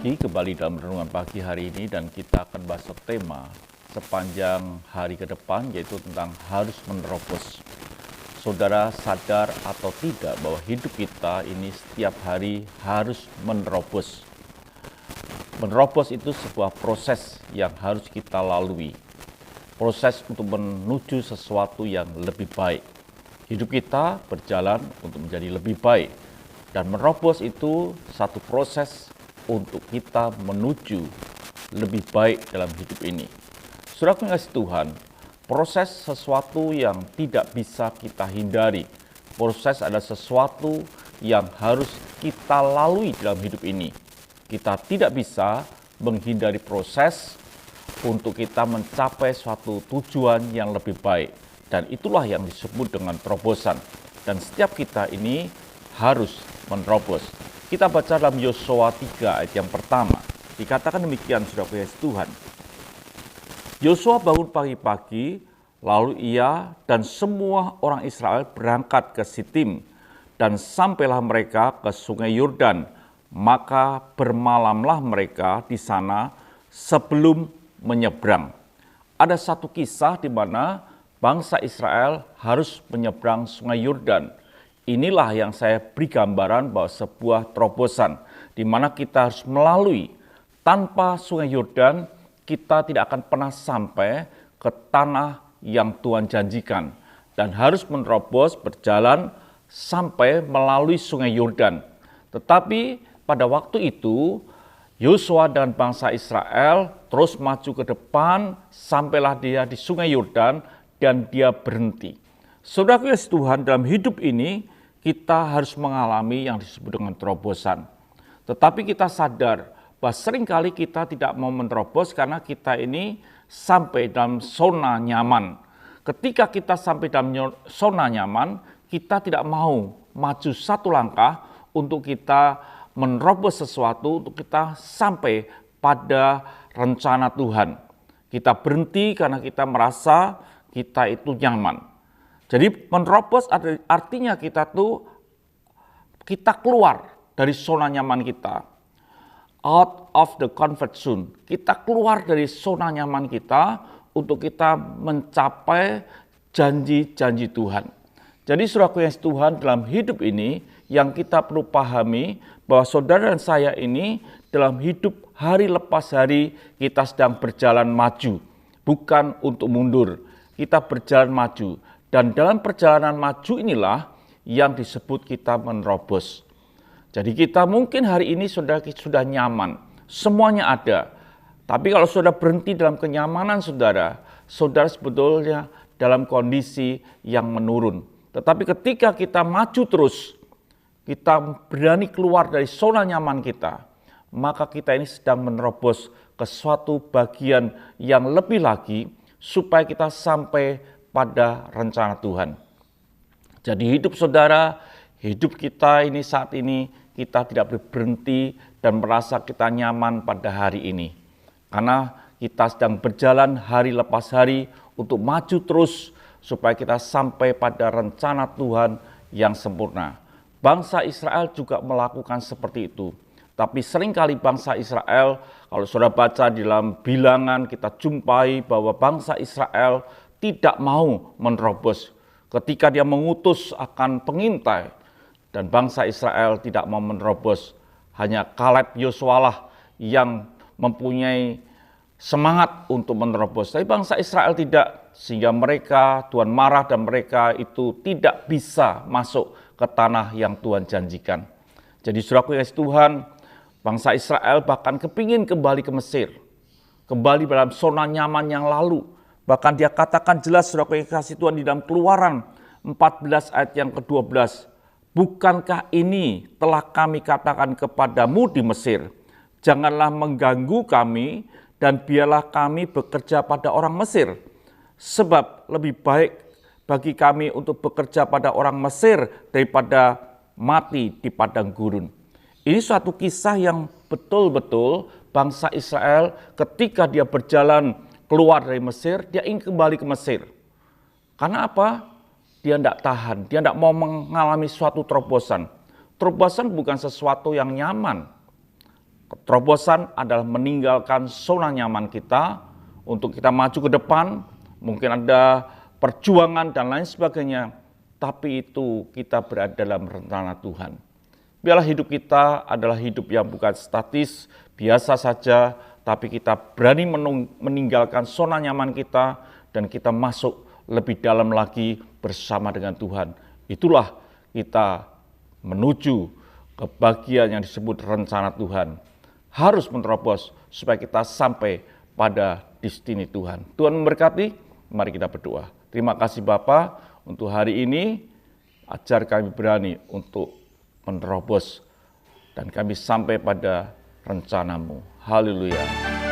pagi, kembali dalam renungan pagi hari ini dan kita akan bahas tema sepanjang hari ke depan, yaitu tentang harus menerobos. Saudara sadar atau tidak bahwa hidup kita ini setiap hari harus menerobos. Menerobos itu sebuah proses yang harus kita lalui. Proses untuk menuju sesuatu yang lebih baik. Hidup kita berjalan untuk menjadi lebih baik. Dan menerobos itu satu proses untuk kita menuju lebih baik dalam hidup ini. Saudara mengasihi Tuhan, proses sesuatu yang tidak bisa kita hindari. Proses adalah sesuatu yang harus kita lalui dalam hidup ini. Kita tidak bisa menghindari proses untuk kita mencapai suatu tujuan yang lebih baik. Dan itulah yang disebut dengan terobosan. Dan setiap kita ini harus menerobos. Kita baca dalam Yosua 3 ayat yang pertama. Dikatakan demikian, saudara Yesus Tuhan. Yosua bangun pagi-pagi, lalu ia dan semua orang Israel berangkat ke Sitim, dan sampailah mereka ke sungai Yordan. Maka bermalamlah mereka di sana sebelum menyeberang. Ada satu kisah di mana bangsa Israel harus menyeberang sungai Yordan. Inilah yang saya beri gambaran bahwa sebuah terobosan di mana kita harus melalui. Tanpa sungai Yordan, kita tidak akan pernah sampai ke tanah yang Tuhan janjikan. Dan harus menerobos berjalan sampai melalui sungai Yordan. Tetapi pada waktu itu, Yosua dan bangsa Israel terus maju ke depan, sampailah dia di sungai Yordan dan dia berhenti. Saudara Yesus Tuhan, dalam hidup ini, kita harus mengalami yang disebut dengan terobosan. Tetapi kita sadar bahwa seringkali kita tidak mau menerobos karena kita ini sampai dalam zona nyaman. Ketika kita sampai dalam zona nyaman, kita tidak mau maju satu langkah untuk kita menerobos sesuatu, untuk kita sampai pada rencana Tuhan. Kita berhenti karena kita merasa kita itu nyaman. Jadi menerobos artinya kita keluar dari zona nyaman kita. Out of the comfort zone. Kita keluar dari zona nyaman kita untuk kita mencapai janji-janji Tuhan. Jadi saudaraku yang Tuhan, dalam hidup ini yang kita perlu pahami bahwa saudara dan saya ini dalam hidup hari lepas hari kita sedang berjalan maju. Bukan untuk mundur. Kita berjalan maju. Dan dalam perjalanan maju inilah yang disebut kita menerobos. Jadi kita mungkin hari ini sudah nyaman, semuanya ada. Tapi kalau sudah berhenti dalam kenyamanan saudara sebetulnya dalam kondisi yang menurun. Tetapi ketika kita maju terus, kita berani keluar dari zona nyaman kita, maka kita ini sedang menerobos ke suatu bagian yang lebih lagi supaya kita sampai pada rencana Tuhan. Jadi hidup saudara, hidup kita ini saat ini, kita tidak boleh berhenti dan merasa kita nyaman pada hari ini. Karena kita sedang berjalan hari lepas hari untuk maju terus supaya kita sampai pada rencana Tuhan yang sempurna. Bangsa Israel juga melakukan seperti itu. Tapi seringkali bangsa Israel, kalau saudara baca di dalam Bilangan, kita jumpai bahwa bangsa Israel tidak mau menerobos ketika dia mengutus akan pengintai dan bangsa Israel tidak mau menerobos. Hanya Kaleb Yosua lah yang mempunyai semangat untuk menerobos. Tapi bangsa Israel tidak, sehingga mereka Tuhan marah dan mereka itu tidak bisa masuk ke tanah yang Tuhan janjikan. Jadi saudaraku yang Tuhan, bangsa Israel bahkan kepingin kembali ke Mesir, kembali dalam zona nyaman yang lalu. Bahkan dia katakan jelas saudara yang kasih Tuhan di dalam Keluaran 14 ayat yang ke-12. Bukankah ini telah kami katakan kepadamu di Mesir? Janganlah mengganggu kami dan biarlah kami bekerja pada orang Mesir. Sebab lebih baik bagi kami untuk bekerja pada orang Mesir daripada mati di padang gurun. Ini suatu kisah yang betul-betul bangsa Israel ketika dia berjalan keluar dari Mesir, dia ingin kembali ke Mesir. Karena apa? Dia tidak tahan, dia tidak mau mengalami suatu terobosan. Terobosan bukan sesuatu yang nyaman. Terobosan adalah meninggalkan zona nyaman kita untuk kita maju ke depan. Mungkin ada perjuangan dan lain sebagainya, tapi itu kita berada dalam rencana Tuhan. Biarlah hidup kita adalah hidup yang bukan statis, biasa saja, tapi kita berani meninggalkan zona nyaman kita dan kita masuk lebih dalam lagi bersama dengan Tuhan. Itulah kita menuju kebahagiaan yang disebut rencana Tuhan. Harus menerobos supaya kita sampai pada destiny Tuhan. Tuhan memberkati, mari kita berdoa. Terima kasih Bapa untuk hari ini, ajar kami berani untuk menerobos dan kami sampai pada rencanamu. Haleluya.